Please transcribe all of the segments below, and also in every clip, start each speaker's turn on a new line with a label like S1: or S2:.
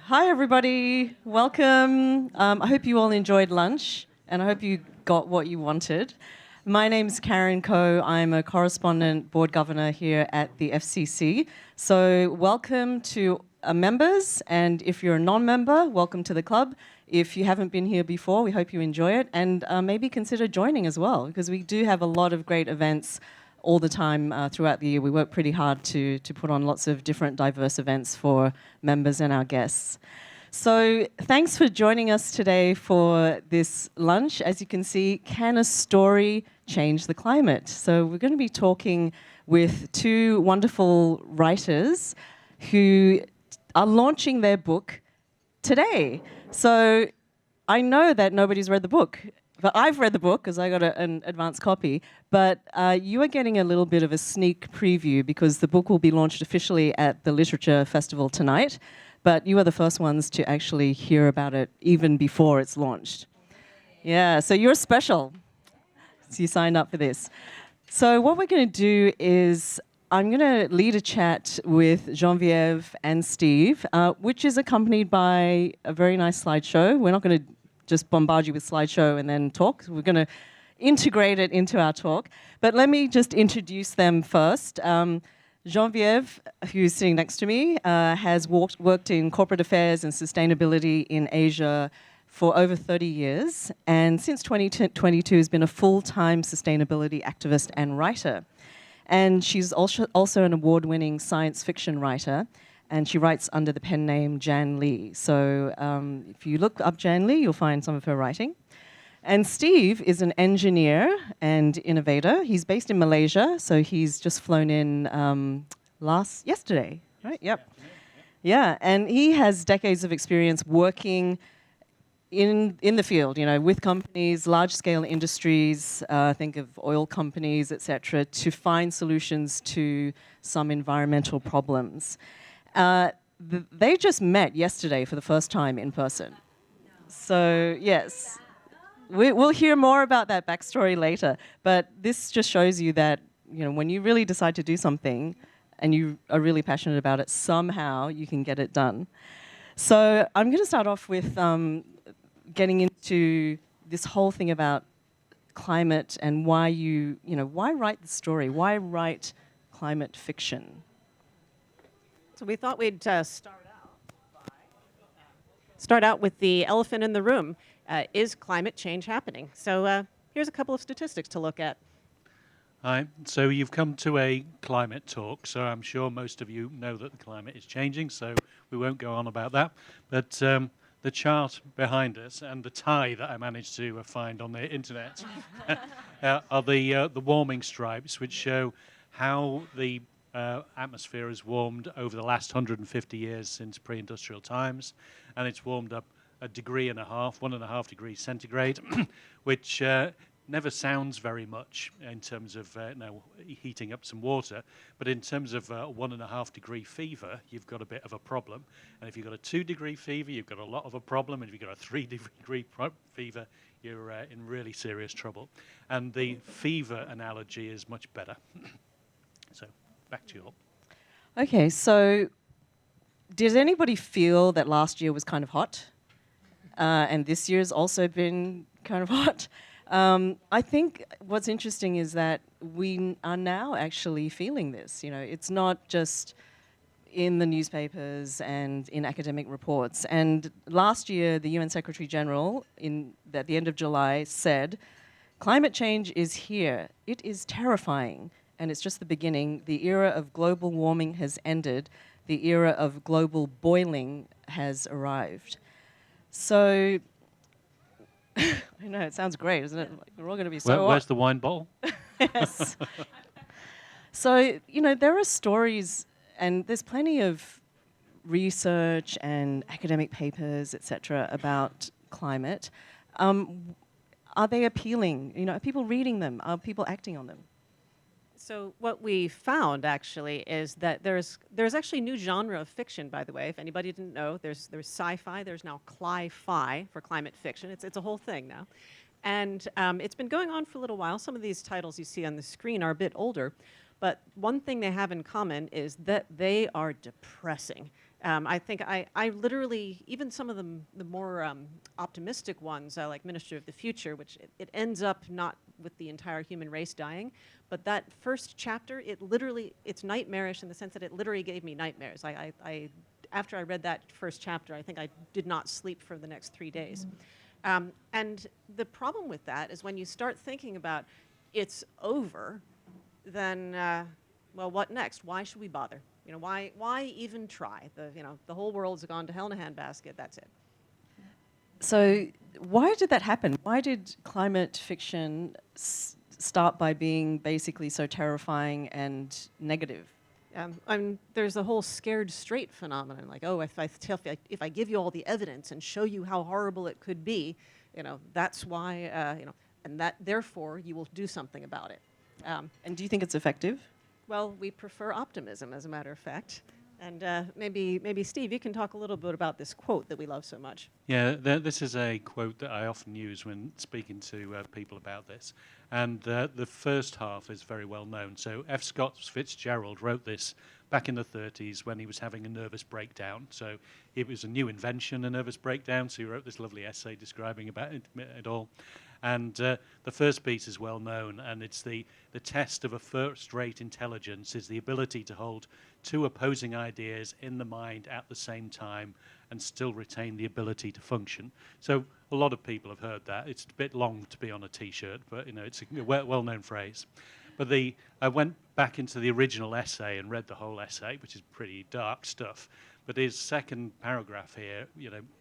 S1: Hi, everybody. Welcome. I hope you all enjoyed lunch, and I hope you got what you wanted. My name's Karen Coe. I'm a correspondent board governor here at the FCC. So welcome to members, and if you're a non-member, welcome to the club. If you haven't been here before, we hope you enjoy it, and maybe consider joining as well, because we do have a lot of great events all the time throughout the year. We work pretty hard to put on lots of different diverse events for members and our guests. So thanks for joining us today for this lunch. As you can see, can a story change the climate? So we're going to be talking with two wonderful writers who are launching their book today. So I know that nobody's read the book, but I've read the book because I got an advance copy. But you are getting a little bit of a sneak preview because the book will be launched officially at the Literature Festival tonight. But you are the first ones to actually hear about it even before it's launched. Yeah, so you're special. So you signed up for this. So what we're going to do is I'm going to lead a chat with Geneviève and Steve, which is accompanied by a very nice slideshow. We're not going to just bombard you with slideshow and then talk. We're going to integrate it into our talk. But let me just introduce them first. Geneviève, who's sitting next to me, has worked in corporate affairs and sustainability in Asia for over 30 years, and since 2022 has been a full-time sustainability activist and writer. And she's also an award-winning science fiction writer, and she writes under the pen name Jan Lee. So if you look up Jan Lee, you'll find some of her writing. And Steve is an engineer and innovator. He's based in Malaysia, so he's just flown in yesterday, right? Yep. Yeah, and he has decades of experience working in the field, with companies, large-scale industries, think of oil companies, etc., to find solutions to some environmental problems. They just met yesterday for the first time in person. So, yes. We'll hear more about that backstory later, but this just shows you that when you really decide to do something and you are really passionate about it, somehow you can get it done. So I'm going to start off with getting into this whole thing about climate and why why write the story? Why write climate fiction?
S2: So we thought we'd start out with the elephant in the room. Is climate change happening? So here's a couple of statistics to look at.
S3: Hi, so you've come to a climate talk, so I'm sure most of you know that the climate is changing, so we won't go on about that. But the chart behind us and the tie that I managed to find on the internet are the warming stripes, which show how the atmosphere has warmed over the last 150 years since pre-industrial times, and it's warmed up a degree and a half, 1.5 degrees centigrade, which never sounds very much in terms of heating up some water, but in terms of 1.5 degree fever, you've got a bit of a problem. And if you've got a 2 degree fever, you've got a lot of a problem. And if you've got a 3 degree fever, you're in really serious trouble. And the fever analogy is much better. So back to you all.
S1: Okay, so did anybody feel that last year was kind of hot? And this year's also been kind of hot. I think what's interesting is that we are now actually feeling this. It's not just in the newspapers and in academic reports. And last year, the UN Secretary General, at the end of July, said, "Climate change is here. It is terrifying, and it's just the beginning. The era of global warming has ended. The era of global boiling has arrived." So, I know, it sounds great, isn't it? Like, we're all going to be so
S3: Where's the wine bottle?
S1: Yes. So, there are stories, and there's plenty of research and academic papers, etc., about climate. Are they appealing? Are people reading them? Are people acting on them?
S2: So what we found actually is that there's actually a new genre of fiction, by the way. If anybody didn't know, there's sci-fi. There's now cli-fi for climate fiction. It's a whole thing now, and it's been going on for a little while. Some of these titles you see on the screen are a bit older, But one thing they have in common is that they are depressing. I think I literally, even some of the more optimistic ones, like Ministry of the Future, which it ends up not with the entire human race dying, but that first chapter, it's nightmarish in the sense that it literally gave me nightmares. After I read that first chapter, I think I did not sleep for the next 3 days. And the problem with that is when you start thinking about it's over, then, well, what next? Why should we bother? Why even try? The whole world's gone to hell in a handbasket. That's it.
S1: So why did that happen? Why did climate fiction start by being basically so terrifying and negative?
S2: There's a whole scared straight phenomenon. Like, oh, if I give you all the evidence and show you how horrible it could be, that's why, and that therefore you will do something about it.
S1: And do you think it's effective?
S2: Well, we prefer optimism, as a matter of fact. And maybe Steve, you can talk a little bit about this quote that we love so much.
S3: Yeah, this is a quote that I often use when speaking to people about this. And the first half is very well known. So F. Scott Fitzgerald wrote this back in the 30s when he was having a nervous breakdown. So it was a new invention, a nervous breakdown. So he wrote this lovely essay describing about it all. And the first piece is well known, and it's the test of a first-rate intelligence is the ability to hold two opposing ideas in the mind at the same time and still retain the ability to function. So a lot of people have heard that. It's a bit long to be on a T-shirt, but it's a well-known phrase. But I went back into the original essay and read the whole essay, which is pretty dark stuff. But his second paragraph here,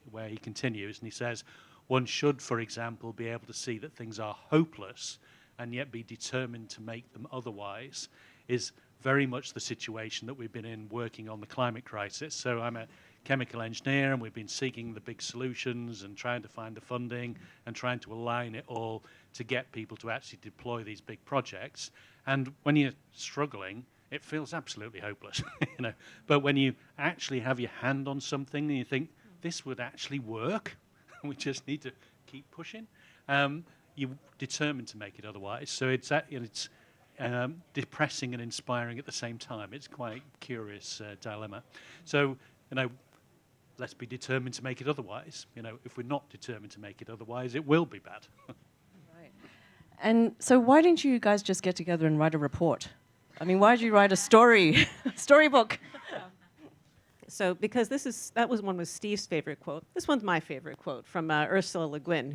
S3: where he continues, and he says, one should, for example, be able to see that things are hopeless and yet be determined to make them otherwise, is very much the situation that we've been in working on the climate crisis. So I'm a chemical engineer, and we've been seeking the big solutions and trying to find the funding and trying to align it all to get people to actually deploy these big projects. And when you're struggling, it feels absolutely hopeless. But when you actually have your hand on something and you think, this would actually work, we just need to keep pushing, you're determined to make it otherwise. So it's depressing and inspiring at the same time. It's quite a curious dilemma. So, let's be determined to make it otherwise. If we're not determined to make it otherwise, it will be bad.
S1: Right. And so why didn't you guys just get together and write a report? I mean, why did you write a storybook?
S2: So, because that was one was Steve's favorite quote. This one's my favorite quote from Ursula Le Guin,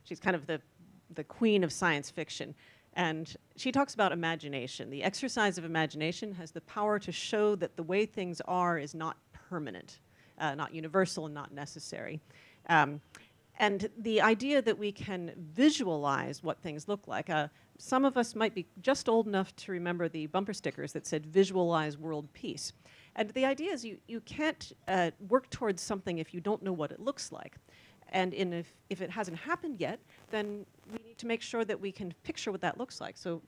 S2: she's kind of the queen of science fiction. And she talks about imagination. The exercise of imagination has the power to show that the way things are is not permanent, not universal, and not necessary. And the idea that we can visualize what things look like. Some of us might be just old enough to remember the bumper stickers that said visualize world peace. And the idea is you can't work towards something if you don't know what it looks like. And if it hasn't happened yet, then we need to make sure that we can picture what that looks like. So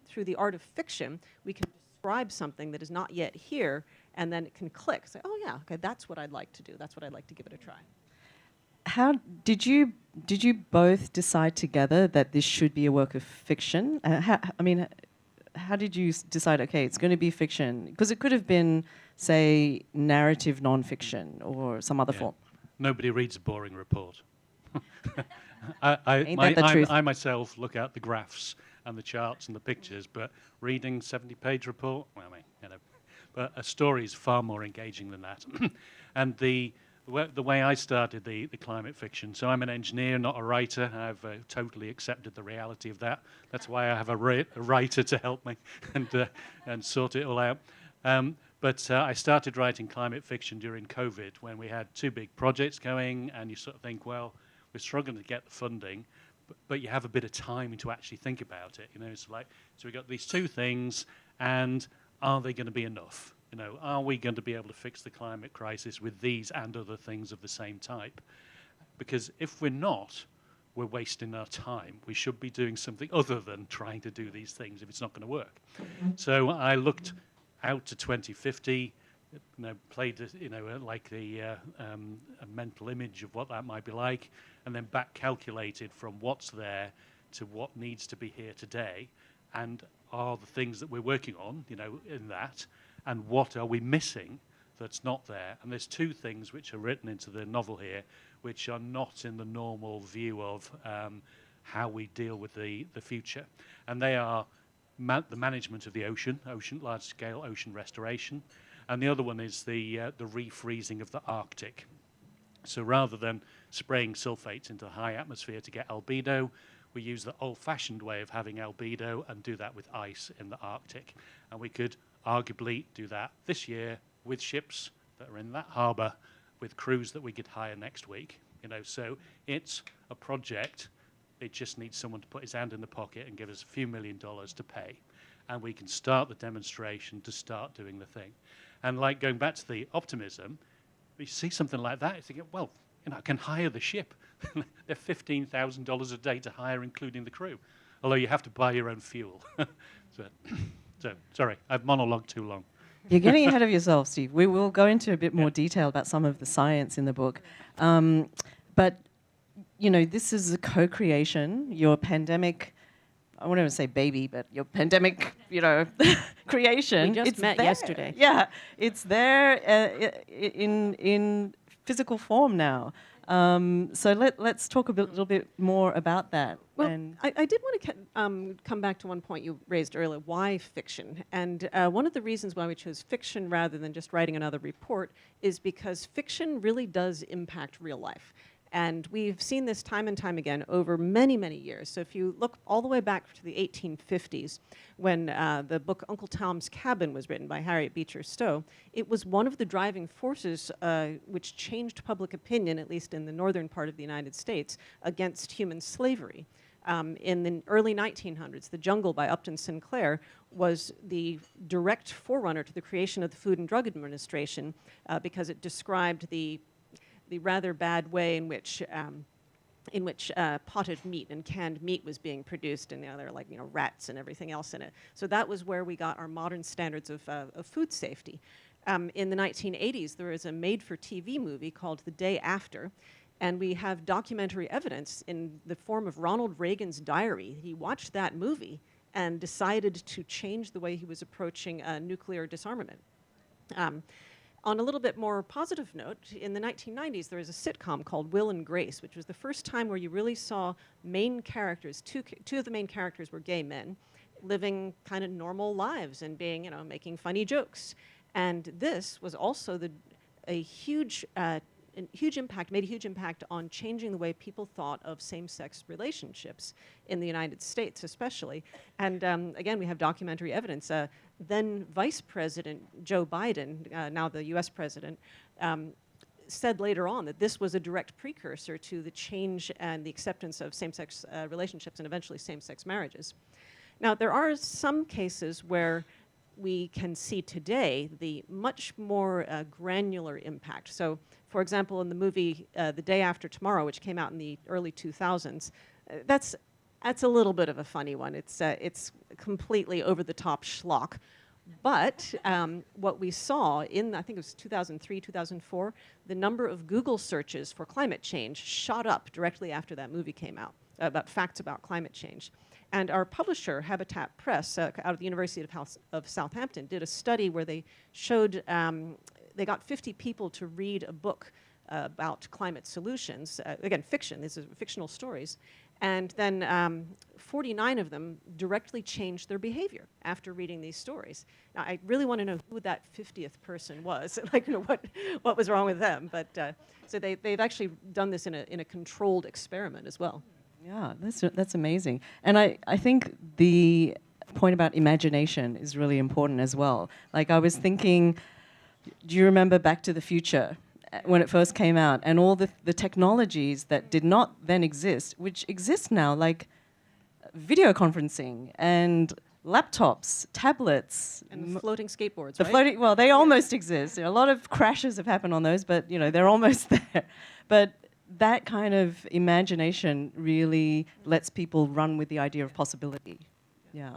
S2: through the art of fiction, we can describe something that is not yet here, and then it can click. Say, oh yeah, okay, that's what I'd like to do. That's what I'd like to give it a try.
S1: How did you both decide together that this should be a work of fiction? How did you decide, okay, it's going to be fiction? Because it could have been, say, narrative nonfiction or some other form.
S3: Nobody reads a boring report.
S1: Ain't that the truth?
S3: I myself look at the graphs and the charts and the pictures, but reading 70-page report, but a story is far more engaging than that. And the way I started the climate fiction, so I'm an engineer, not a writer. I've totally accepted the reality of that. That's why I have a writer to help me and sort it all out. But I started writing climate fiction during COVID when we had two big projects going, and you sort of think, well, we're struggling to get the funding, but you have a bit of time to actually think about it. It's like, so we've got these two things, and are they going to be enough? Are we going to be able to fix the climate crisis with these and other things of the same type? Because if we're not, we're wasting our time. We should be doing something other than trying to do these things if it's not going to work. So I looked out to 2050, played like a mental image of what that might be like, and then back calculated from what's there to what needs to be here today, and are the things that we're working on, in that, and what are we missing that's not there. And there's two things which are written into the novel here, which are not in the normal view of how we deal with the future. And they are the management of the ocean, large-scale ocean restoration, and the other one is the refreezing of the Arctic. So rather than spraying sulfates into the high atmosphere to get albedo, we use the old-fashioned way of having albedo and do that with ice in the Arctic. And we could arguably do that this year with ships that are in that harbour, with crews that we could hire next week. So it's a project. It just needs someone to put his hand in the pocket and give us a few $1 million to pay. And we can start the demonstration to start doing the thing. And like going back to the optimism, you see something like that, you think, well, I can hire the ship. They're $15,000 a day to hire, including the crew. Although you have to buy your own fuel. So sorry, I've monologued too long.
S1: You're getting ahead of yourself, Steve. We will go into a bit more detail about some of the science in the book. But, this is a co-creation. Your pandemic, I won't even say baby, but your pandemic, creation.
S2: We just
S1: it's
S2: met
S1: there.
S2: yesterday.
S1: Yeah, it's there in physical form now. So let's talk a little bit more about that.
S2: Well, I did want to come back to one point you raised earlier. Why fiction? And one of the reasons why we chose fiction rather than just writing another report is because fiction really does impact real life. And we've seen this time and time again over many, many years. So if you look all the way back to the 1850s, when the book Uncle Tom's Cabin was written by Harriet Beecher Stowe, it was one of the driving forces which changed public opinion, at least in the northern part of the United States, against human slavery. In the early 1900s, The Jungle by Upton Sinclair was the direct forerunner to the creation of the Food and Drug Administration because it described the rather bad way in which potted meat and canned meat was being produced, and there were rats and everything else in it. So that was where we got our modern standards of food safety. In the 1980s, there was a made-for-TV movie called The Day After, and we have documentary evidence in the form of Ronald Reagan's diary. He watched that movie and decided to change the way he was approaching nuclear disarmament. On a little bit more positive note, in the 1990s, there was a sitcom called Will and Grace, which was the first time where you really saw main characters, two of the main characters were gay men, living kind of normal lives and being, making funny jokes. And this was also made a huge impact on changing the way people thought of same-sex relationships in the United States, especially. And again, we have documentary evidence. Then Vice President Joe Biden, now the US president, said later on that this was a direct precursor to the change and the acceptance of same-sex relationships and eventually same-sex marriages. Now, there are some cases where we can see today the much more granular impact. So, for example, in the movie The Day After Tomorrow, which came out in the early 2000s, that's a little bit of a funny one. It's completely over-the-top schlock. But what we saw in, I think it was 2003, 2004, the number of Google searches for climate change shot up directly after that movie came out, about facts about climate change. And our publisher, Habitat Press, out of the University of Southampton, did a study where they showed, they got 50 people to read a book about climate solutions. Again, fiction, these are fictional stories. And then 49 of them directly changed their behavior after reading these stories. Now, I really want to know who that 50th person was, what was wrong with them. But so they've actually done this in a controlled experiment as well.
S1: Yeah, that's amazing. And I think the point about imagination is really important as well. Like I was thinking, do you remember Back to the Future when it first came out, and all the technologies that did not then exist, which exist now, like video conferencing and laptops, tablets.
S2: And floating skateboards,
S1: the
S2: right?
S1: floating, well, they almost exist. A lot of crashes have happened on those, but they're almost there. But that kind of imagination really lets people run with the idea of possibility. Yeah.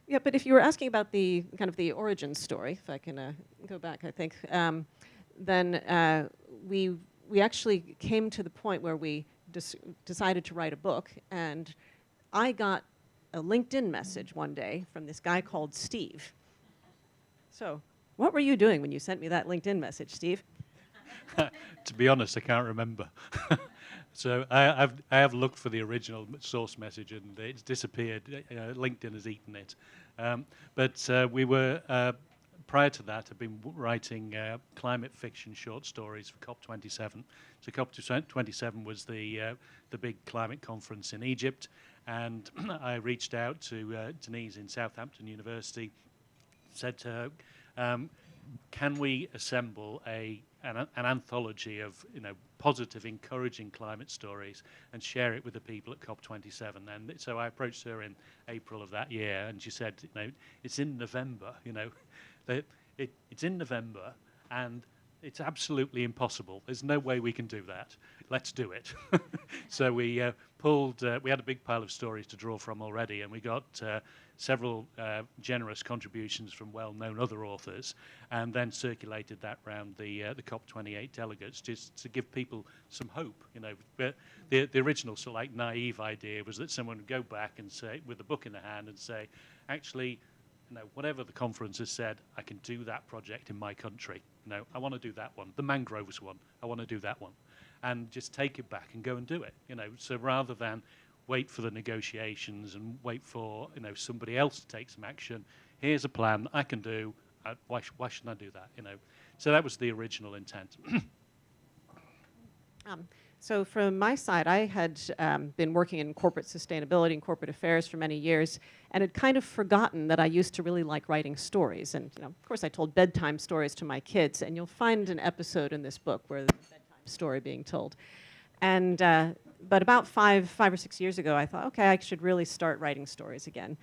S2: Yeah, but if you were asking about the kind of the origin story, if I can go back, I think, then we actually came to the point where we decided to write a book, and I got a LinkedIn message one day from this guy called Steve. So, what were you doing when you sent me that LinkedIn message, Steve?
S3: To be honest, I can't remember. So I have looked for the original source message and it's disappeared. LinkedIn has eaten it. But we were, prior to that, I've been writing climate fiction short stories for COP27. So COP27 was the big climate conference in Egypt, and I reached out to Denise in Southampton University, said to her, can we assemble an anthology of positive, encouraging climate stories and share it with the people at COP27? And so I approached her in April of that year, and she said, it's in November. It's in November, and it's absolutely impossible. There's no way we can do that. Let's do it. So we pulled. We had a big pile of stories to draw from already, and we got several generous contributions from well-known other authors, and then circulated that around the COP28 delegates just to give people some hope. But the original sort of like naive idea was that someone would go back and say, with a book in their hand, and say, actually, whatever the conference has said, I can do that project in my country. I want to do that one. The mangroves one, I want to do that one. And just take it back and go and do it. So rather than wait for the negotiations and wait for somebody else to take some action, here's a plan I can do. Why shouldn't I do that? So that was the original intent.
S2: So from my side, I had been working in corporate sustainability and corporate affairs for many years, and had kind of forgotten that I used to really like writing stories. And of course, I told bedtime stories to my kids, and you'll find an episode in this book where there's a bedtime story being told. And but about five or 6 years ago, I thought, okay, I should really start writing stories again.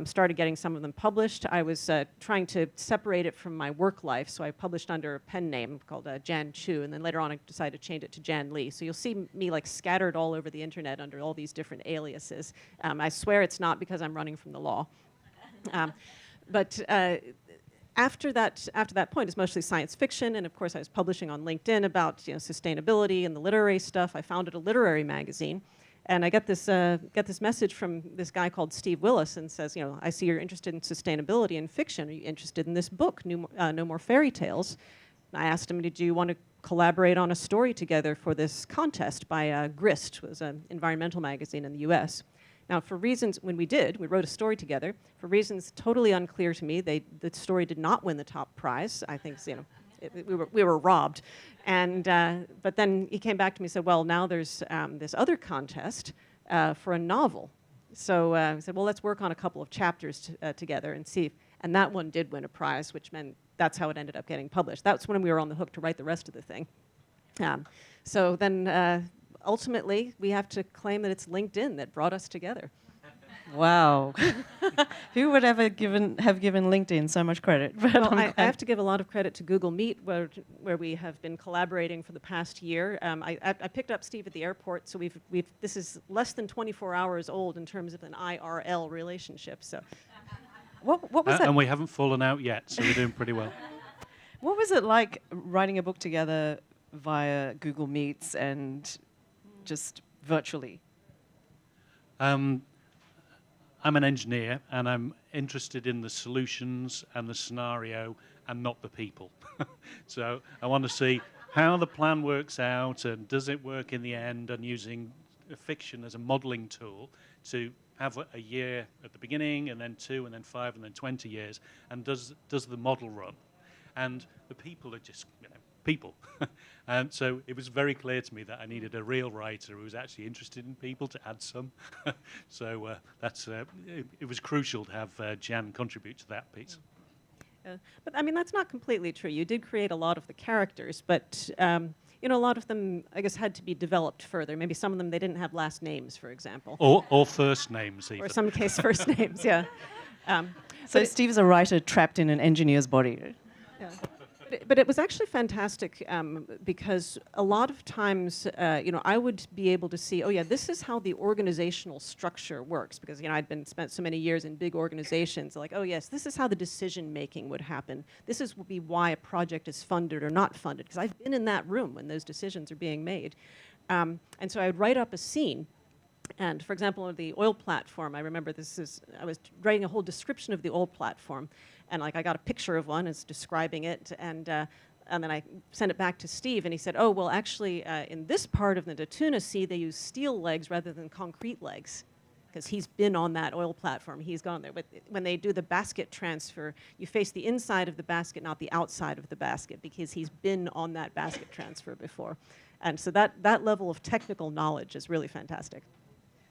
S2: Started getting some of them published. I was trying to separate it from my work life, so I published under a pen name called Jan Chu, and then later on I decided to change it to Jan Lee. So you'll see me like scattered all over the internet under all these different aliases. I swear it's not because I'm running from the law. But after that point, it's mostly science fiction, and of course I was publishing on LinkedIn about sustainability and the literary stuff. I founded a literary magazine. And I get this message from this guy called Steve Willis, and says, I see you're interested in sustainability and fiction. Are you interested in this book, No More Fairy Tales? And I asked him, do you want to collaborate on a story together for this contest by Grist, was an environmental magazine in the U.S. Now, for reasons, when we wrote a story together. For reasons totally unclear to me, the story did not win the top prize. I think, we were robbed. And but then he came back to me and said, well, now there's this other contest for a novel. So he said, well, let's work on a couple of chapters together and see. And that one did win a prize, which meant that's how it ended up getting published. That's when we were on the hook to write the rest of the thing. So then ultimately, we have to claim that it's LinkedIn that brought us together.
S1: Wow. Who would ever have given LinkedIn so much credit? But
S2: Well, I have to give a lot of credit to Google Meet, where we have been collaborating for the past year. I picked up Steve at the airport, so this is less than 24 hours old in terms of an IRL relationship. So,
S1: what was that?
S3: And we haven't fallen out yet, so we're doing pretty well.
S1: What was it like writing a book together via Google Meets and just virtually?
S3: I'm an engineer, and I'm interested in the solutions and the scenario and not the people. So I want to see how the plan works out, and does it work in the end, and using fiction as a modeling tool to have a year at the beginning, and then 2, and then 5, and then 20 years, and does the model run? And the people are just, people. And so it was very clear to me that I needed a real writer who was actually interested in people to add some. So it was crucial to have Jan contribute to that piece.
S2: but I mean, that's not completely true. You did create a lot of the characters, but a lot of them, I guess, had to be developed further. Maybe some of them, they didn't have last names, for example.
S3: Or first names, even.
S2: Or some case first names, yeah.
S1: So Steve's a writer trapped in an engineer's body.
S2: Yeah. But it was actually fantastic because a lot of times, I would be able to see, oh yeah, this is how the organizational structure works. Because I'd spent so many years in big organizations, like, oh yes, this is how the decision making would happen. This would be why a project is funded or not funded. Because I've been in that room when those decisions are being made, and so I would write up a scene. And for example, on the oil platform, I remember I was writing a whole description of the oil platform, and like I got a picture of one, it's describing it, and then I sent it back to Steve, and he said, oh, well, actually, in this part of the Natuna Sea, they use steel legs rather than concrete legs, because he's been on that oil platform. He's gone there. But when they do the basket transfer, you face the inside of the basket, not the outside of the basket, because he's been on that basket transfer before. And so that level of technical knowledge is really fantastic.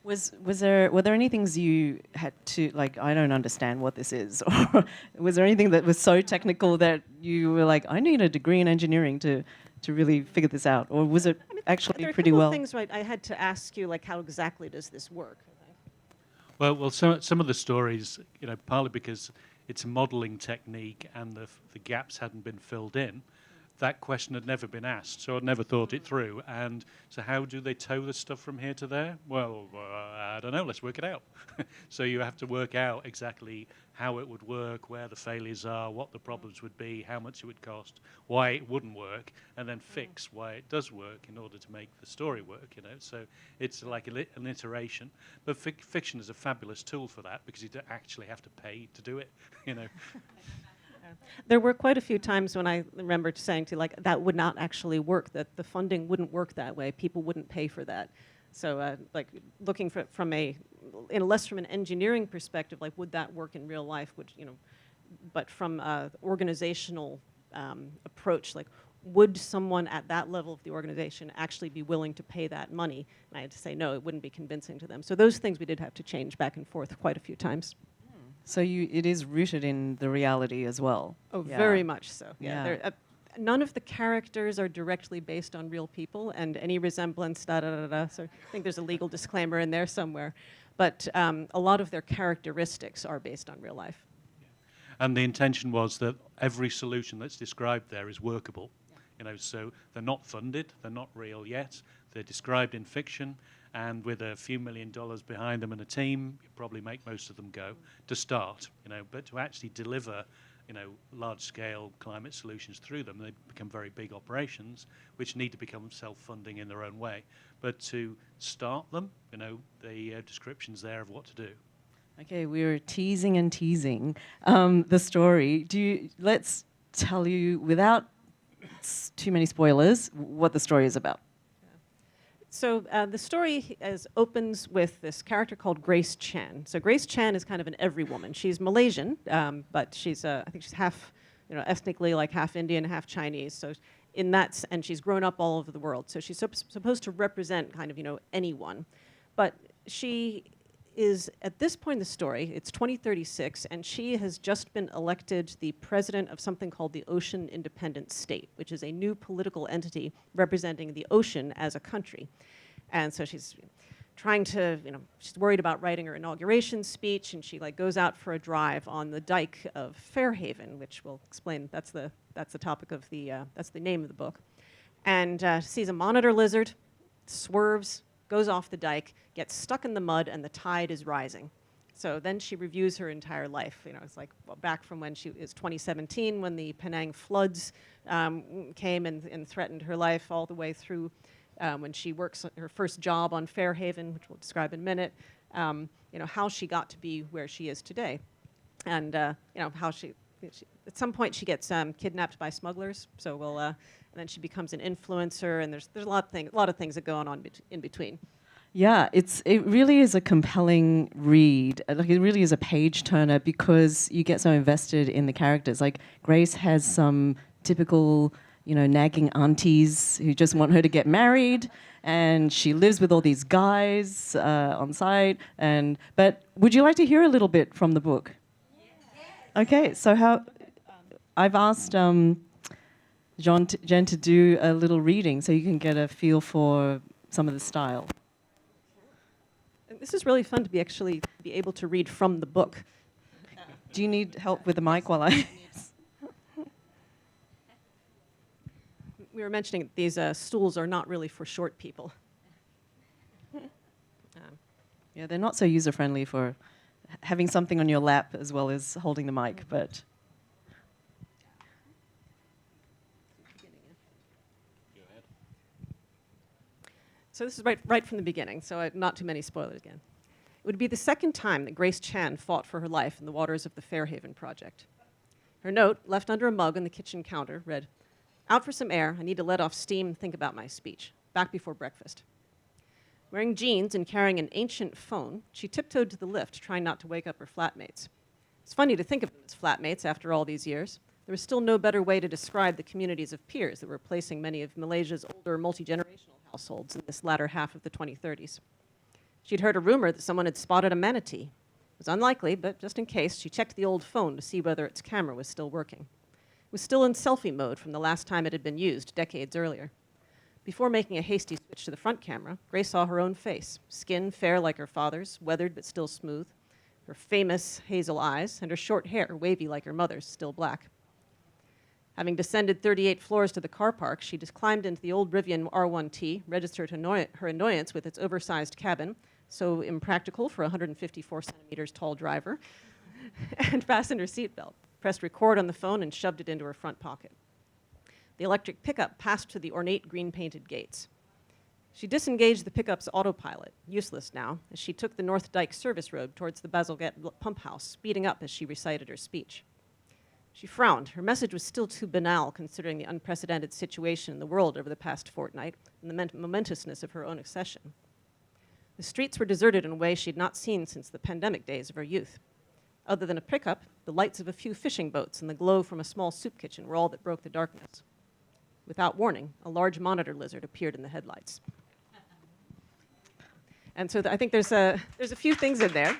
S1: Were there any things you had to, like, I don't understand what this is, or was there anything that was so technical that you were like, I need a degree in engineering to really figure this out, or was it actually
S2: there are
S1: pretty
S2: a couple
S1: well?
S2: of things I had to ask you, like how exactly does this work?
S3: Well, some of the stories, partly because it's a modelling technique and the gaps hadn't been filled in, that question had never been asked, so I'd never thought it through. And so how do they tow the stuff from here to there? Well, I don't know, let's work it out. So you have to work out exactly how it would work, where the failures are, what the problems would be, how much it would cost, why it wouldn't work, and then fix why it does work in order to make the story work, So it's like an iteration. But fiction is a fabulous tool for that because you don't actually have to pay to do it,
S2: There were quite a few times when I remember saying to like, that would not actually work, that the funding wouldn't work that way, people wouldn't pay for that. So like looking from less from an engineering perspective, like would that work in real life, but from organizational approach, like would someone at that level of the organization actually be willing to pay that money? And I had to say, no, it wouldn't be convincing to them. So those things we did have to change back and forth quite a few times.
S1: So it is rooted in the reality as well.
S2: Oh,
S1: Yeah.
S2: very much so.
S1: Yeah.
S2: Yeah. None of the characters are directly based on real people, and any resemblance, So I think there's a legal disclaimer in there somewhere. But a lot of their characteristics are based on real life.
S3: And the intention was that every solution that's described there is workable. So they're not funded, they're not real yet, they're described in fiction, and with a few $1 million behind them and a team, you probably make most of them go to start, but to actually deliver, large-scale climate solutions through them, they become very big operations, which need to become self-funding in their own way. But to start them, the description's there of what to do.
S1: Okay, we're teasing and teasing the story. Let's tell you, without too many spoilers, what the story is about.
S2: So the story opens with this character called Grace Chan. So Grace Chan is kind of an every woman. She's Malaysian, but I think she's half, ethnically like half Indian, half Chinese. So and she's grown up all over the world. So she's supposed to represent kind of, anyone. But she is, at this point in the story, it's 2036, and she has just been elected the president of something called the Ocean Independent State, which is a new political entity representing the ocean as a country. And so she's trying to, she's worried about writing her inauguration speech, and she goes out for a drive on the dyke of Fairhaven, which we'll explain. That's the topic of that's the name of the book. And sees a monitor lizard, swerves, goes off the dyke, gets stuck in the mud, and the tide is rising. So then she reviews her entire life. It's like back from when she is 2017, when the Penang floods came and threatened her life, all the way through when she works her first job on Fairhaven, which we'll describe in a minute. How she got to be where she is today, and how she at some point she gets kidnapped by smugglers. So and then she becomes an influencer, and there's a lot of things that go on in between.
S1: Yeah, it really is a compelling read. Like, it really is a page turner because you get so invested in the characters. Like, Grace has some typical, nagging aunties who just want her to get married, and she lives with all these guys on site. But would you like to hear a little bit from the book? Okay, so I've asked Jen to do a little reading so you can get a feel for some of the style.
S2: This is really fun to be able to read from the book.
S1: Do you need help with the mic while I...
S2: We were mentioning these stools are not really for short people.
S1: Yeah, they're not so user-friendly for having something on your lap as well as holding the mic, but...
S2: So this is right from the beginning, so not too many spoilers again. It would be the second time that Grace Chan fought for her life in the waters of the Fairhaven project. Her note, left under a mug on the kitchen counter, read, "Out for some air. I need to let off steam and think about my speech. Back before breakfast." Wearing jeans and carrying an ancient phone, she tiptoed to the lift, trying not to wake up her flatmates. It's funny to think of them as flatmates after all these years. There was still no better way to describe the communities of peers that were replacing many of Malaysia's older multi-generational households in this latter half of the 2030s. She'd heard a rumor that someone had spotted a manatee. It was unlikely, but just in case, she checked the old phone to see whether its camera was still working. It was still in selfie mode from the last time it had been used, decades earlier. Before making a hasty switch to the front camera, Grace saw her own face, skin fair like her father's, weathered but still smooth, her famous hazel eyes, and her short hair, wavy like her mother's, still black. Having descended 38 floors to the car park, she just climbed into the old Rivian R1T, registered her annoyance with its oversized cabin, so impractical for a 154 centimeters tall driver, and fastened her seatbelt, pressed record on the phone, and shoved it into her front pocket. The electric pickup passed through the ornate green-painted gates. She disengaged the pickup's autopilot, useless now, as she took the North Dyke service road towards the Bazalgette pump house, speeding up as she recited her speech. She frowned. Her message was still too banal, considering the unprecedented situation in the world over the past fortnight and the momentousness of her own accession. The streets were deserted in a way she'd not seen since the pandemic days of her youth. Other than a pickup, the lights of a few fishing boats and the glow from a small soup kitchen were all that broke the darkness. Without warning, a large monitor lizard appeared in the headlights. And so I think there's a few things in there.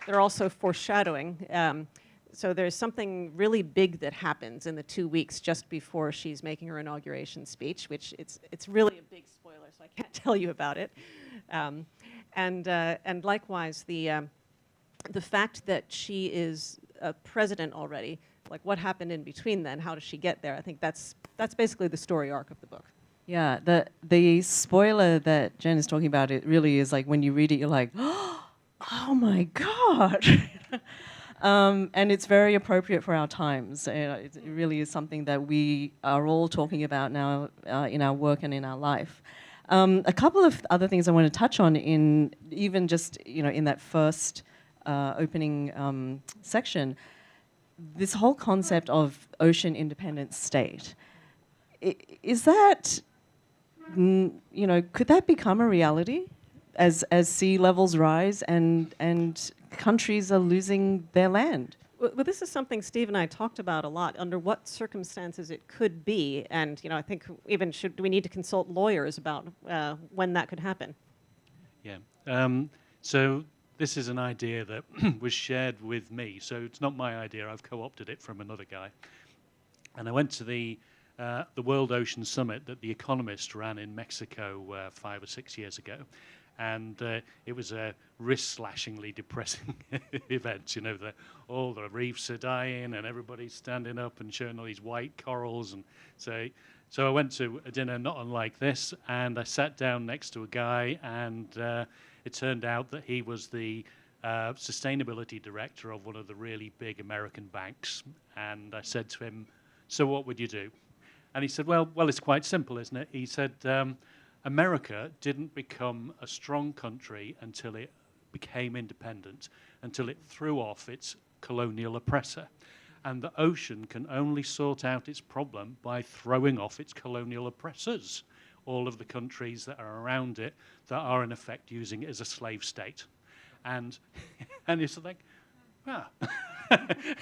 S2: They're also foreshadowing. So there's something really big that happens in the 2 weeks just before she's making her inauguration speech, which it's really a big spoiler, so I can't tell you about it. And likewise, the fact that she is a president already, like what happened in between then, how does she get there? I think that's basically the story arc of the book.
S1: Yeah, the spoiler that Jen is talking about, it really is like when you read it, you're like, oh my God. And it's very appropriate for our times. It really is something that we are all talking about now in our work and in our life. A couple of other things I want to touch on in even just, in that first opening section, this whole concept of ocean independent state. Is that, could that become a reality as sea levels rise and countries are losing their land?
S2: Well, this is something Steve and I talked about a lot, under what circumstances it could be. And, I think even do we need to consult lawyers about when that could happen?
S3: Yeah. So this is an idea that was shared with me. So it's not my idea. I've co-opted it from another guy. And I went to the World Ocean Summit that The Economist ran in Mexico 5 or 6 years ago. And it was a wrist-slashingly depressing event. All the reefs are dying and everybody's standing up and showing all these white corals. And so I went to a dinner not unlike this, and I sat down next to a guy, and it turned out that he was the sustainability director of one of the really big American banks. And I said to him, "So what would you do?" And he said, well, it's quite simple, isn't it? He said, America didn't become a strong country until it became independent, until it threw off its colonial oppressor. And the ocean can only sort out its problem by throwing off its colonial oppressors, all of the countries that are around it that are in effect using it as a slave state. And it's like,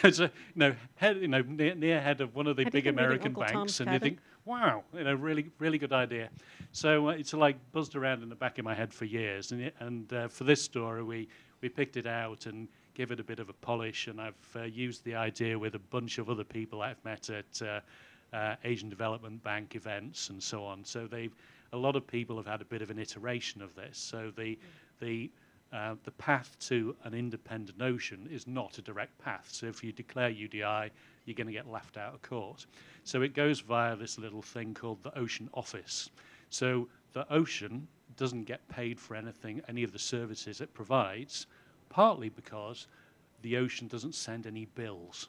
S3: as a near head of one of the big American banks, and you think, wow, really, really good idea. So it's like buzzed around in the back of my head for years, and for this story, we picked it out and gave it a bit of a polish, and I've used the idea with a bunch of other people I've met at Asian Development Bank events and so on. So a lot of people have had a bit of an iteration of this. So the path to an independent ocean is not a direct path. So if you declare UDI, you're going to get laughed out of court. So it goes via this little thing called the Ocean Office. So the ocean doesn't get paid for any of the services it provides, partly because the ocean doesn't send any bills.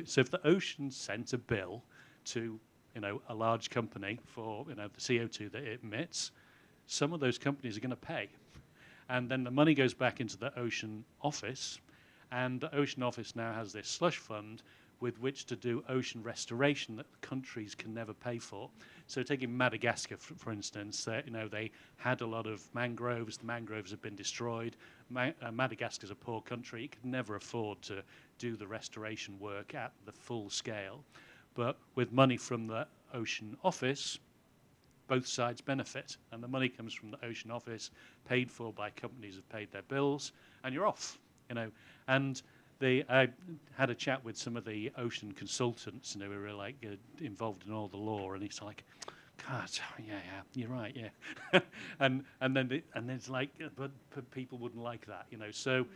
S3: So if the ocean sent a bill to a large company for, the CO2 that it emits, some of those companies are going to pay. And then the money goes back into the ocean office, and the ocean office now has this slush fund with which to do ocean restoration that countries can never pay for. So taking Madagascar, for instance, they had a lot of mangroves. The mangroves have been destroyed. Madagascar's a poor country. It could never afford to do the restoration work at the full scale. But with money from the ocean office, both sides benefit. And the money comes from the ocean office, paid for by companies who've paid their bills, and you're off. And I had a chat with some of the ocean consultants, who were like involved in all the law, and it's like, God, yeah, you're right, yeah, and then it's like, but people wouldn't like that, So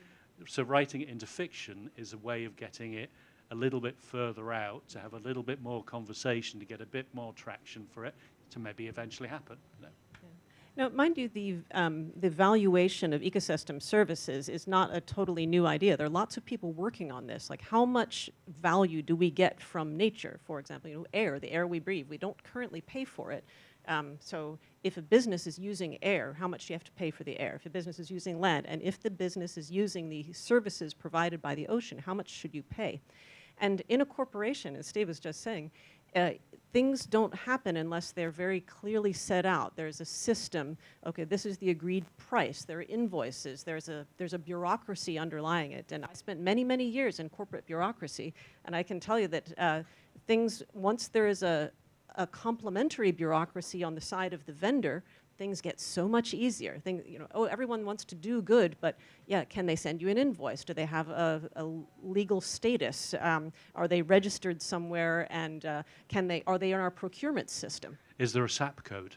S3: writing it into fiction is a way of getting it a little bit further out, to have a little bit more conversation, to get a bit more traction for it, to maybe eventually happen.
S2: Now, mind you, the valuation of ecosystem services is not a totally new idea. There are lots of people working on this. Like, how much value do we get from nature? For example, air, the air we breathe. We don't currently pay for it. So if a business is using air, how much do you have to pay for the air? If a business is using land, and if the business is using the services provided by the ocean, how much should you pay? And in a corporation, as Steve was just saying, things don't happen unless they're very clearly set out. There's a system. Okay, this is the agreed price. There are invoices. There's a bureaucracy underlying it. And I spent many, many years in corporate bureaucracy, and I can tell you that things, once there is a complementary bureaucracy on the side of the vendor, things get so much easier. Everyone wants to do good, but yeah, can they send you an invoice? Do they have a legal status? Are they registered somewhere? And are they in our procurement system?
S3: Is there a SAP code?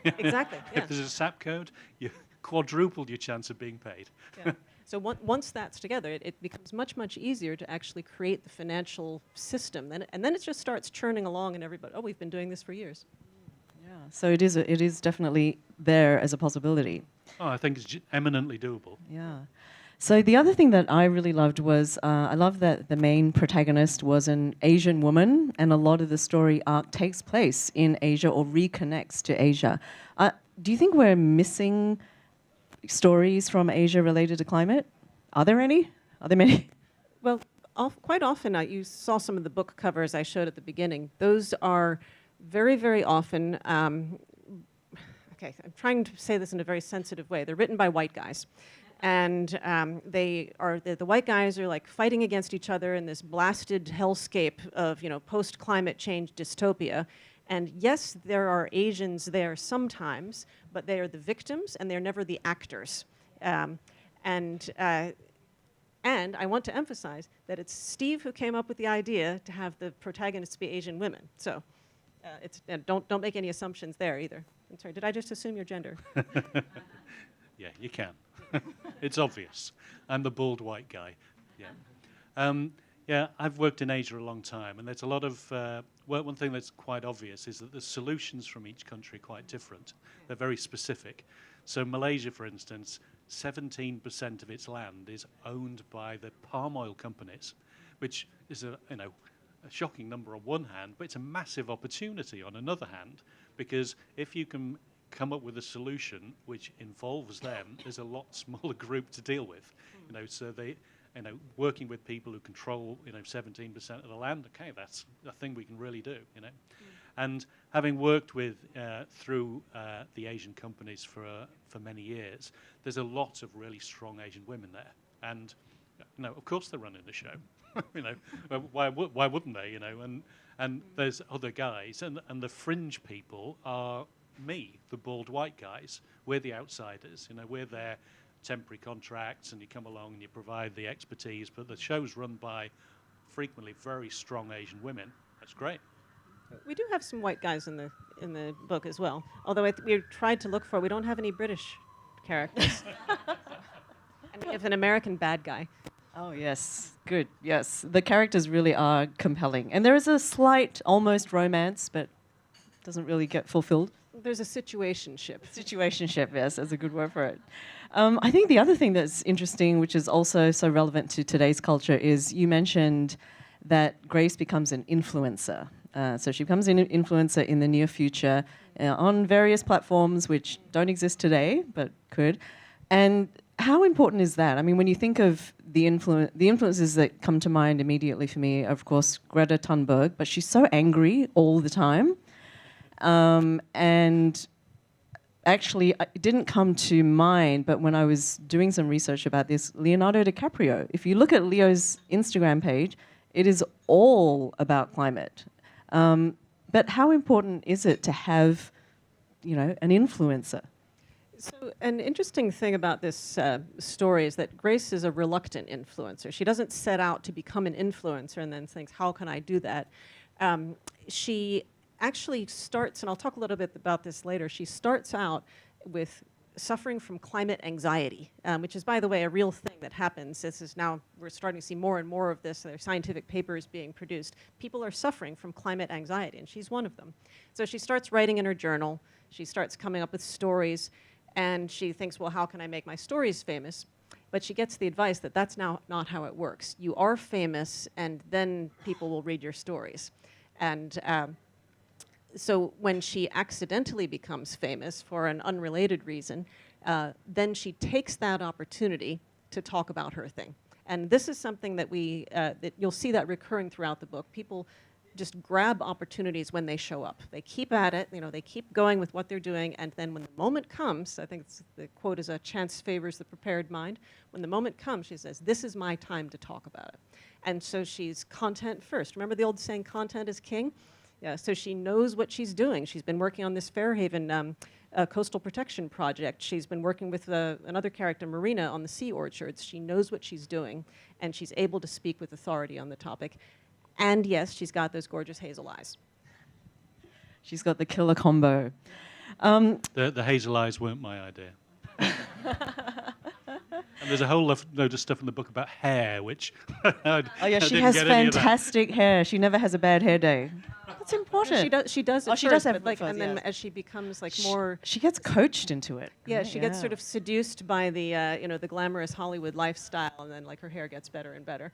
S2: Exactly. Yeah.
S3: If there's a SAP code, you quadrupled your chance of being paid.
S2: Yeah. So once that's together, it becomes much, much easier to actually create the financial system. And then it just starts churning along, and everybody, we've been doing this for years.
S1: Yeah, so it is definitely there as a possibility.
S3: Oh, I think it's eminently doable.
S1: Yeah. So the other thing that I really loved was I love that the main protagonist was an Asian woman, and a lot of the story arc takes place in Asia or reconnects to Asia. Do you think we're missing stories from Asia related to climate? Are there any? Are there many?
S2: Well, quite often, you saw some of the book covers I showed at the beginning. Those are very, very often, okay, I'm trying to say this in a very sensitive way. They're written by white guys. And the white guys are like fighting against each other in this blasted hellscape of, post-climate change dystopia. And yes, there are Asians there sometimes, but they are the victims and they're never the actors. And I want to emphasize that it's Steve who came up with the idea to have the protagonists be Asian women. So don't make any assumptions there either. I'm sorry, did I just assume your gender?
S3: Yeah, you can. It's obvious. I'm the bald white guy. Yeah. I've worked in Asia a long time, and there's a lot of one thing that's quite obvious is that the solutions from each country are quite different. They're very specific. So Malaysia, for instance, 17% of its land is owned by the palm oil companies, which is a shocking number on one hand, but it's a massive opportunity on another hand, because if you can come up with a solution which involves them, there's a lot smaller group to deal with. So they, working with people who control, 17% of the land. Okay, that's a thing we can really do. And having worked with through the Asian companies for many years, there's a lot of really strong Asian women there, and of course they're running the show. Why wouldn't they? And there's other guys, and the fringe people are me, the bald white guys. We're the outsiders. We're there, temporary contracts, and you come along and you provide the expertise. But the show's run by frequently very strong Asian women. That's great.
S2: We do have some white guys in the book as well. Although we tried to look for, we don't have any British characters. And we have an American bad guy.
S1: Oh, yes. Good. Yes. The characters really are compelling. And there is a slight almost romance, but doesn't really get fulfilled.
S2: There's a situationship.
S1: Situationship, yes, that's a good word for it. I think the other thing that's interesting, which is also so relevant to today's culture, is you mentioned that Grace becomes an influencer. So she becomes an influencer in the near future on various platforms which don't exist today but could. And how important is that? I mean, when you think of the influences that come to mind immediately for me, are, of course, Greta Thunberg, but she's so angry all the time. And actually, it didn't come to mind, but when I was doing some research about this, Leonardo DiCaprio, if you look at Leo's Instagram page, it is all about climate. But how important is it to have, an influencer?
S2: So an interesting thing about this story is that Grace is a reluctant influencer. She doesn't set out to become an influencer and then thinks, how can I do that? She actually starts, and I'll talk a little bit about this later, she starts out with suffering from climate anxiety, which is, by the way, a real thing that happens. This is now, we're starting to see more and more of this. There are scientific papers being produced. People are suffering from climate anxiety, and she's one of them. So she starts writing in her journal. She starts coming up with stories, and she thinks, well, how can I make my stories famous? But she gets the advice that that's now not how it works. You are famous, and then people will read your stories. And so when she accidentally becomes famous for an unrelated reason, then she takes that opportunity to talk about her thing. And this is something that that you'll see that recurring throughout the book. People just grab opportunities when they show up. They keep at it, they keep going with what they're doing, and then when the moment comes, I think the quote is, chance favors the prepared mind. When the moment comes, she says, this is my time to talk about it. And so she's content first. Remember the old saying, content is king? Yeah, so she knows what she's doing. She's been working on this Fairhaven coastal protection project. She's been working with another character, Marina, on the sea orchards. She knows what she's doing, and she's able to speak with authority on the topic. And yes, she's got those gorgeous hazel eyes.
S1: She's got the killer combo.
S3: The hazel eyes weren't my idea. And there's a whole load of stuff in the book about hair, which
S1: She has fantastic hair. She never has a bad hair day. That's important.
S2: She does.
S1: She does have
S2: but and then as she becomes more,
S1: she gets coached into it.
S2: Yeah, she gets sort of seduced by the the glamorous Hollywood lifestyle, and then her hair gets better and better.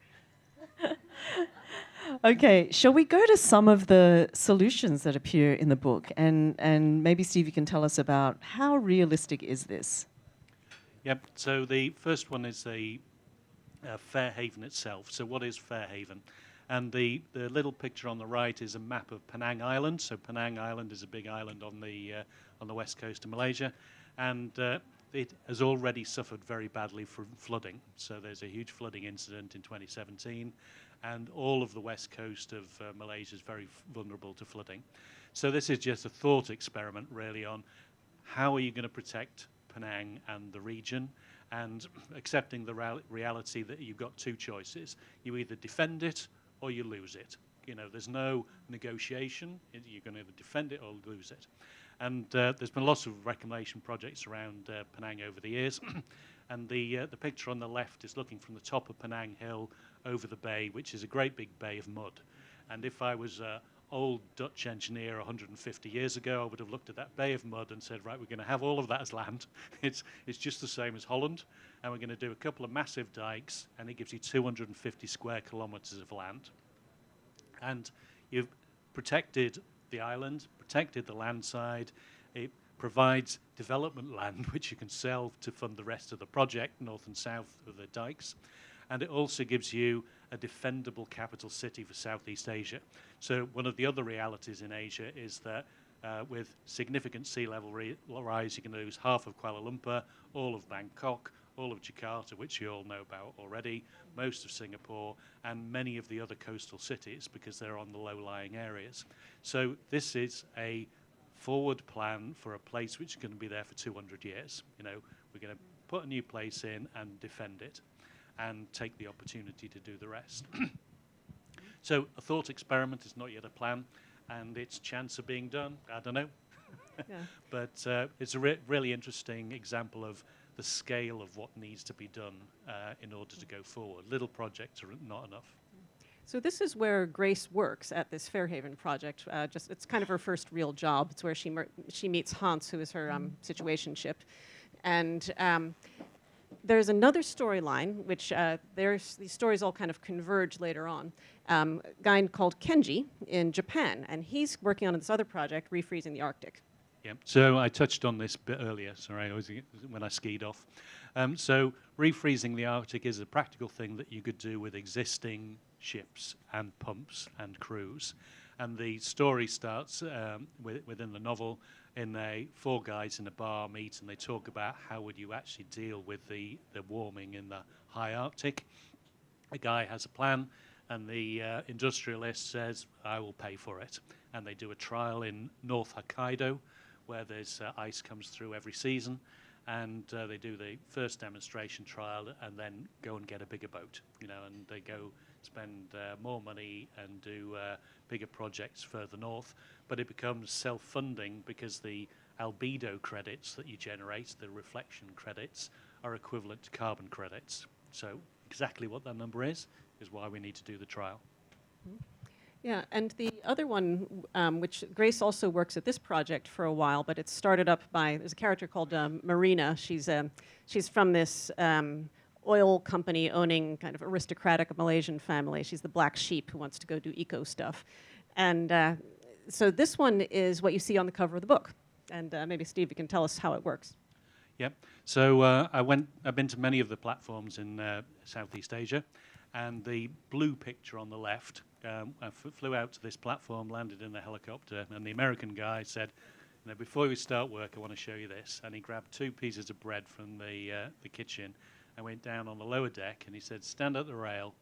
S1: Okay, shall we go to some of the solutions that appear in the book, and maybe Steve, you can tell us about how realistic is this?
S3: Yep. So the first one is the Fairhaven itself. So what is Fairhaven? And the little picture on the right is a map of Penang Island. So Penang Island is a big island on the west coast of Malaysia, and it has already suffered very badly from flooding. So there's a huge flooding incident in 2017, and all of the west coast of Malaysia is very vulnerable to flooding. So this is just a thought experiment, really, on how are you going to protect Penang and the region, and accepting the reality that you've got two choices. You either defend it or you lose it. There's no negotiation. You're going to either defend it or lose it. And there's been lots of reclamation projects around Penang over the years. And the picture on the left is looking from the top of Penang Hill over the bay, which is a great big bay of mud. And if I was an old Dutch engineer 150 years ago, I would have looked at that bay of mud and said, right, we're going to have all of that as land. It's just the same as Holland. And we're going to do a couple of massive dikes, and it gives you 250 square kilometres of land. And you've protected the island, protected the land side. It provides development land, which you can sell to fund the rest of the project, north and south of the dikes. And it also gives you a defendable capital city for Southeast Asia. So one of the other realities in Asia is that with significant sea level rise, you can lose half of Kuala Lumpur, all of Bangkok, all of Jakarta, which you all know about already, most of Singapore, and many of the other coastal cities, because they're on the low-lying areas. So this is a forward plan for a place which is going to be there for 200 years. We're going to put a new place in and defend it, and take the opportunity to do the rest. So a thought experiment is not yet a plan, and its chance of being done, I don't know.
S2: Yeah.
S3: But it's a really interesting example of the scale of what needs to be done in order to go forward. Little projects are not enough.
S2: So this is where Grace works at this Fairhaven project. It's kind of her first real job. It's where she meets Hans, who is her situationship. And there's another storyline, which these stories all kind of converge later on. A guy called Kenji in Japan, and he's working on this other project, refreezing the Arctic.
S3: Yeah. So I touched on this a bit earlier. Sorry, when I skied off. So refreezing the Arctic is a practical thing that you could do with existing ships and pumps and crews. And the story starts within the novel in four guys in a bar meet, and they talk about how would you actually deal with the warming in the high Arctic. A guy has a plan, and the industrialist says, I will pay for it. And they do a trial in North Hokkaido, where there's ice comes through every season, and they do the first demonstration trial and then go and get a bigger boat, and they go spend more money and do bigger projects further north, but it becomes self-funding because the albedo credits that you generate, the reflection credits, are equivalent to carbon credits. So exactly what that number is why we need to do the trial.
S2: Mm-hmm. Yeah, and the other one, which Grace also works at this project for a while, but it's started up by, there's a character called Marina. She's from this oil company owning kind of aristocratic Malaysian family. She's the black sheep who wants to go do eco stuff. And so this one is what you see on the cover of the book. And maybe Steve, you can tell us how it works.
S3: Yep. So I've been to many of the platforms in Southeast Asia, and the blue picture on the left, I flew out to this platform, landed in a helicopter, and the American guy said, before we start work, I want to show you this. And he grabbed 2 pieces of bread from the kitchen and went down on the lower deck, and he said, stand at the rail,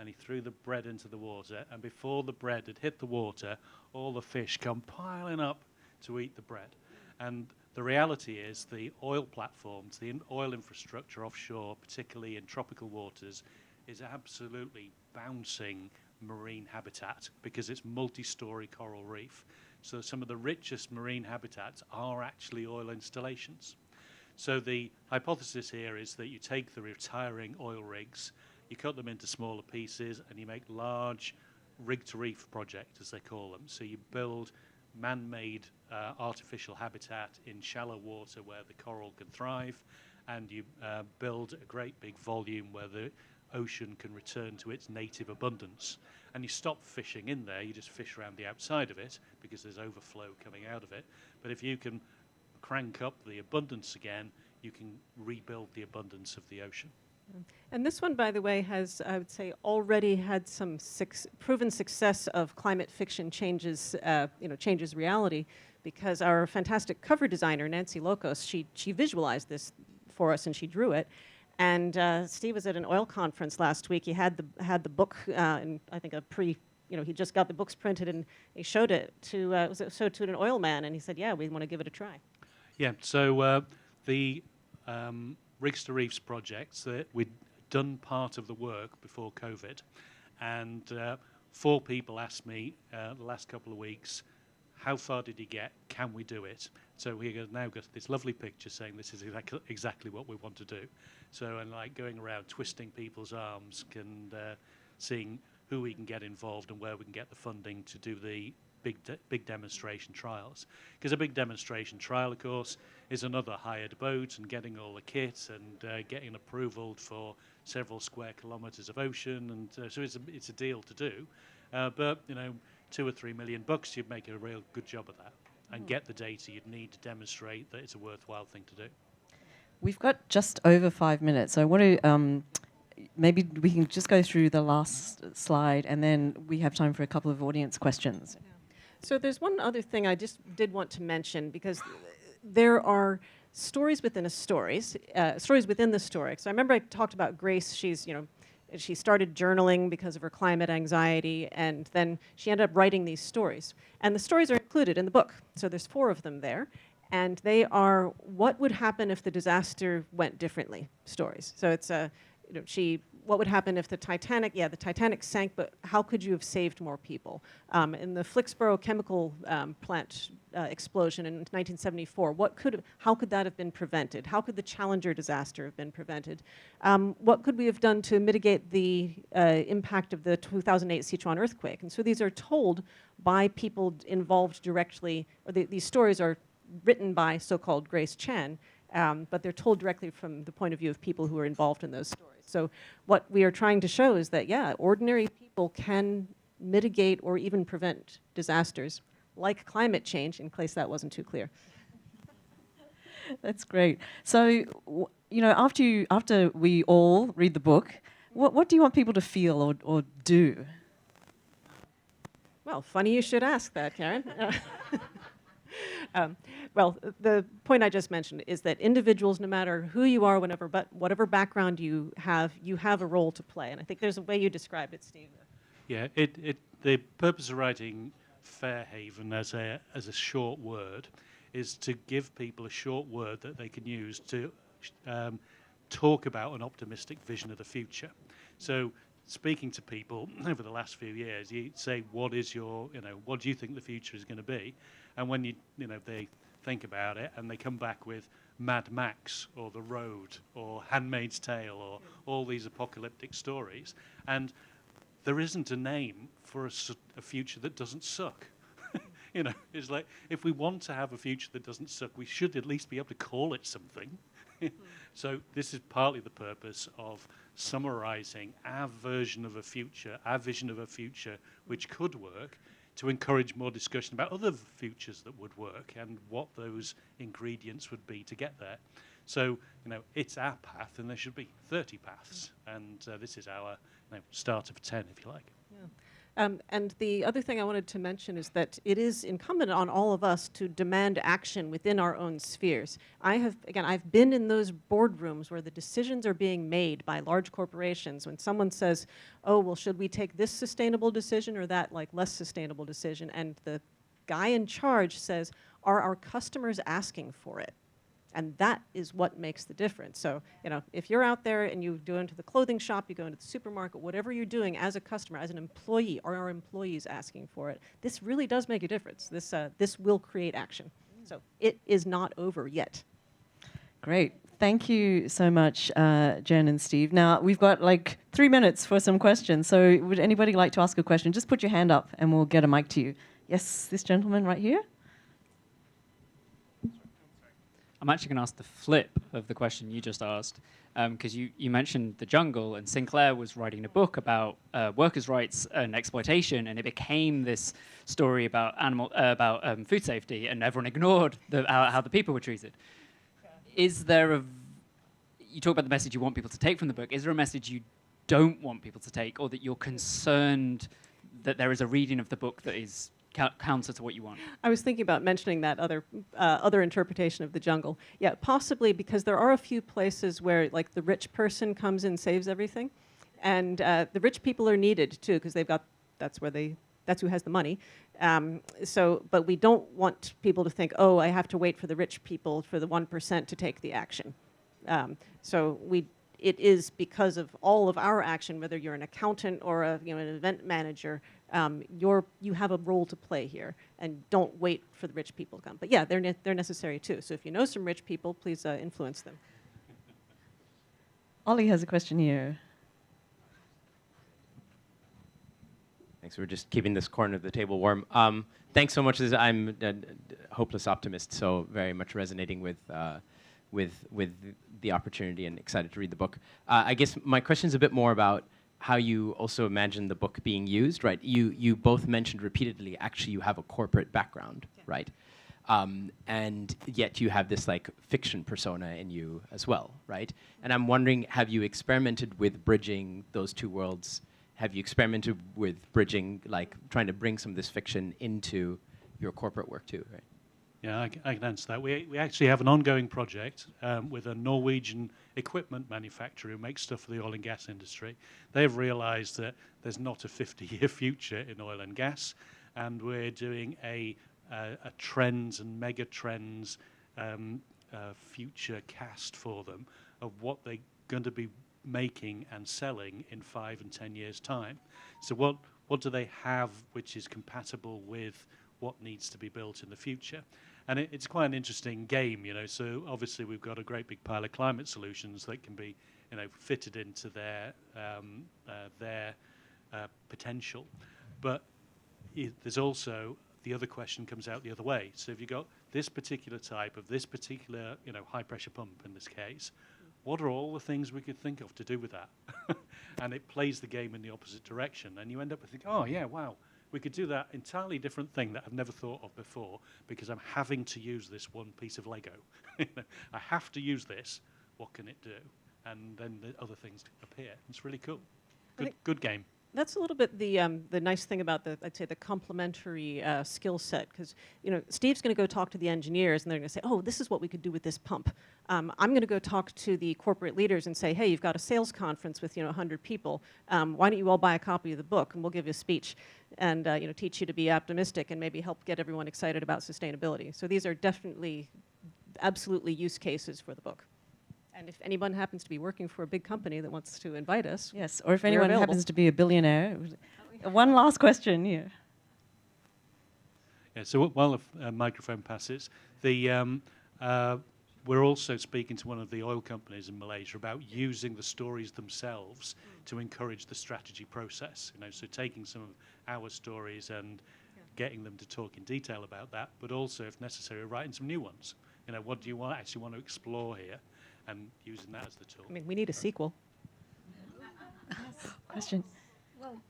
S3: and he threw the bread into the water, and before the bread had hit the water, all the fish come piling up to eat the bread. And the reality is the oil platforms, the oil infrastructure offshore, particularly in tropical waters, is absolutely bouncing marine habitat because it's multi-story coral reef. So some of the richest marine habitats are actually oil installations. So the hypothesis here is that you take the retiring oil rigs, you cut them into smaller pieces, and you make large rig-to-reef projects, as they call them. So you build man-made artificial habitat in shallow water where the coral can thrive, and you build a great big volume where the ocean can return to its native abundance. And you stop fishing in there, you just fish around the outside of it because there's overflow coming out of it. But if you can crank up the abundance again, you can rebuild the abundance of the ocean.
S2: And this one, by the way, has, I would say, already had some proven success of climate fiction changes reality, because our fantastic cover designer, Nancy Locos, she visualized this for us and she drew it. And Steve was at an oil conference last week. He had the book, and I think he just got the books printed, and he showed it to an oil man, and he said, "Yeah, we want to give it a try."
S3: Yeah. So the Rigs to Reefs projects, we'd done part of the work before COVID, and 4 people asked me the last couple of weeks, how far did you get? Can we do it? So we have now got this lovely picture saying this is exactly what we want to do. So, and like going around twisting people's arms and seeing who we can get involved and where we can get the funding to do the big demonstration trials. Because a big demonstration trial, of course, is another hired boat and getting all the kit and getting approval for several square kilometres of ocean, and so it's a deal to do. But $2 or $3 million, you'd make a real good job of that and get the data you'd need to demonstrate that it's a worthwhile thing to do.
S1: We've got just over 5 minutes, so I want to maybe we can just go through the last slide, and then we have time for a couple of audience questions.
S2: Yeah. So there's one other thing I just did want to mention, because there are stories within stories within the story. So I remember I talked about Grace. She started journaling because of her climate anxiety, and then she ended up writing these stories. And the stories are included in the book. So there's 4 of them there. And they are what would happen if the disaster went differently stories. So it's what would happen if the Titanic sank, but how could you have saved more people? In the Flicksboro chemical plant explosion in 1974, how could that have been prevented? How could the Challenger disaster have been prevented? What could we have done to mitigate the impact of the 2008 Sichuan earthquake? And so these are told by people involved directly, or these stories are written by so-called Grace Chan, but they're told directly from the point of view of people who are involved in those stories. So what we are trying to show is that, yeah, ordinary people can mitigate or even prevent disasters like climate change, in case that wasn't too clear.
S1: That's great. So, after we all read the book, what do you want people to feel or do?
S2: Well, funny you should ask that, Karen. Well, the point I just mentioned is that individuals, no matter who you are, whatever background you have a role to play. And I think there's a way you described it, Steve.
S3: Yeah, the purpose of writing Fairhaven as a short word is to give people a short word that they can use to talk about an optimistic vision of the future. So speaking to people over the last few years, you say, what is what do you think the future is going to be? And when they think about it and they come back with Mad Max or The Road or Handmaid's Tale or all these apocalyptic stories, and there isn't a name for a future that doesn't suck. It's like, if we want to have a future that doesn't suck, we should at least be able to call it something. So this is partly the purpose of summarizing our version of a future, our vision of a future which could work, to encourage more discussion about other futures that would work and what those ingredients would be to get there. So, it's our path, and there should be 30 paths, and this is our start of 10, if you like.
S2: Yeah. And the other thing I wanted to mention is that it is incumbent on all of us to demand action within our own spheres. I've been in those boardrooms where the decisions are being made by large corporations. When someone says, oh, well, should we take this sustainable decision or that less sustainable decision? And the guy in charge says, are our customers asking for it? And that is what makes the difference. So, if you're out there and you go into the clothing shop, you go into the supermarket, whatever you're doing as a customer, as an employee, are our employees asking for it? This really does make a difference. This will create action. So it is not over yet.
S1: Great. Thank you so much, Jen and Steve. Now, we've got 3 minutes for some questions. So would anybody like to ask a question? Just put your hand up and we'll get a mic to you. Yes, this gentleman right here.
S4: I'm actually going to ask the flip of the question you just asked, because you mentioned the jungle, and Sinclair was writing a book about workers' rights and exploitation, and it became this story about food safety, and everyone ignored how the people were treated. Is there you talk about the message you want people to take from the book. Is there a message you don't want people to take, or that you're concerned that there is a reading of the book that is counter to what you want?
S2: I was thinking about mentioning that other interpretation of the jungle. Yeah, possibly, because there are a few places where the rich person comes and saves everything, and the rich people are needed too, because that's who has the money. But we don't want people to think, oh, I have to wait for the rich people, for the 1% to take the action. It is because of all of our action, whether you're an accountant or an event manager, you have a role to play here, and don't wait for the rich people to come. But yeah, they're necessary too. So if you know some rich people, please influence them.
S1: Ollie has a question here.
S5: Thanks. We're just keeping this corner of the table warm. Thanks so much. I'm a hopeless optimist, so very much resonating with the opportunity and excited to read the book. I guess my question is a bit more about how you also imagine the book being used, right? You both mentioned repeatedly, actually, you have a corporate background, right? And yet you have this fiction persona in you as well, right? And I'm wondering, have you experimented with bridging those two worlds? Have you experimented with bridging, trying to bring some of this fiction into your corporate work too, right?
S3: Yeah, I can answer that. We actually have an ongoing project with a Norwegian equipment manufacturer who makes stuff for the oil and gas industry. They've realized that there's not a 50-year future in oil and gas, and we're doing a trends and mega trends future cast for them of what they're going to be making and selling in 5 and 10 years' time. So what do they have which is compatible with what needs to be built in the future? And it's quite an interesting game, So obviously we've got a great big pile of climate solutions that can be, fitted into their potential. But there's also the other question comes out the other way. So if you've got this particular type of this particular, high pressure pump in this case, what are all the things we could think of to do with that? And it plays the game in the opposite direction. And you end up with thinking, oh yeah, wow, we could do that entirely different thing that I've never thought of before because I'm having to use this one piece of Lego. I have to use this. What can it do? And then the other things appear. It's really cool. Good game.
S2: That's a little bit the nice thing about I'd say the complementary skill set, because Steve's going to go talk to the engineers and they're going to say, oh, this is what we could do with this pump. I'm going to go talk to the corporate leaders and say, hey, you've got a sales conference with 100 people. Why don't you all buy a copy of the book and we'll give you a speech and teach you to be optimistic and maybe help get everyone excited about sustainability. So these are definitely absolutely use cases for the book. And if anyone happens to be working for a big company that wants to invite us,
S1: Yes, or if
S2: we're
S1: anyone
S2: available.
S1: happens to be a billionaire. One last question here.
S3: Yeah, so while the microphone passes, we're also speaking to one of the oil companies in Malaysia about using the stories themselves to encourage the strategy process. So taking some of our stories and getting them to talk in detail about that, but also, if necessary, writing some new ones. What do you actually want to explore here, and using that as the tool.
S2: I mean, we need a sequel.
S1: Question.
S6: Well,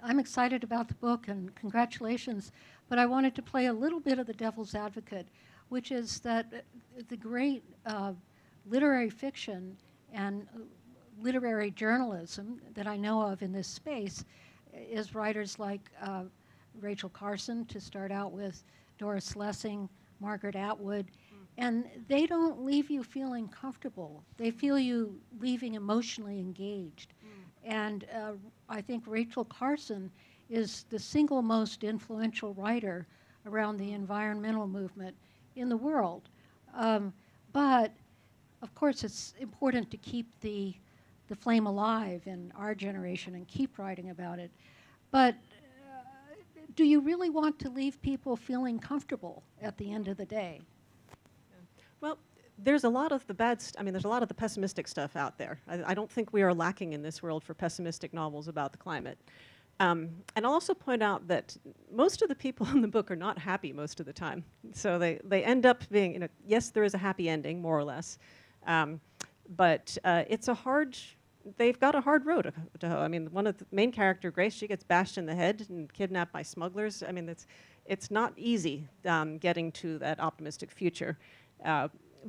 S6: I'm excited about the book, and congratulations, but I wanted to play a little bit of the devil's advocate, which is that the great literary fiction and literary journalism that I know of in this space is writers like Rachel Carson, to start out with, Doris Lessing, Margaret Atwood, and they don't leave you feeling comfortable. They feel you leaving emotionally engaged. And I think Rachel Carson is the single most influential writer around the environmental movement in the world. But of course, it's important to keep the flame alive in our generation and keep writing about it. But do you really want to leave people feeling comfortable at the end of the day?
S2: Well, there's a lot of the there's a lot of the pessimistic stuff out there. I don't think we are lacking in this world for pessimistic novels about the climate. And I'll also point out that most of the people in the book are not happy most of the time. So they end up being, yes, there is a happy ending, more or less. But they've got a hard road to hoe. I mean, one of the main character, Grace, she gets bashed in the head and kidnapped by smugglers. I mean, it's not easy getting to that optimistic future.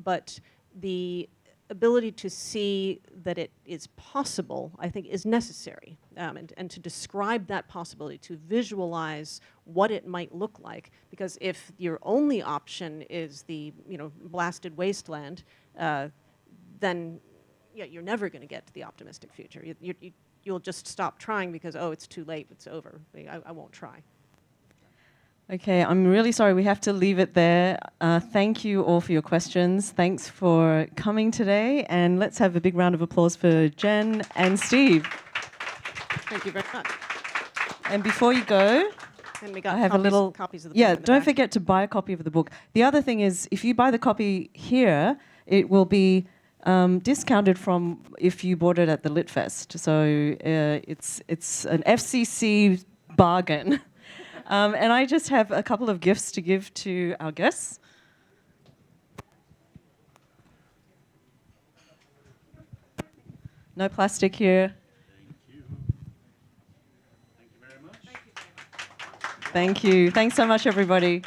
S2: But the ability to see that it is possible, I think, is necessary. And to describe that possibility, to visualize what it might look like. Because if your only option is the blasted wasteland, then you're never going to get to the optimistic future. You'll just stop trying because, oh, it's too late, it's over. I won't try.
S1: Okay, I'm really sorry. We have to leave it there. Thank you all for your questions. Thanks for coming today. And let's have a big round of applause for Jen and Steve.
S2: Thank you very much.
S1: And before you go,
S2: And we got
S1: I have a little
S2: copies of the book
S1: Yeah,
S2: in the
S1: don't
S2: back.
S1: forget to buy a copy of the book. The other thing is, if you buy the copy here, it will be discounted from if you bought it at the Lit Fest. So it's an FCC bargain. And I just have a couple of gifts to give to our guests. No plastic here.
S3: Thank you. Thank you very much.
S1: Thank you. Thanks so much, everybody.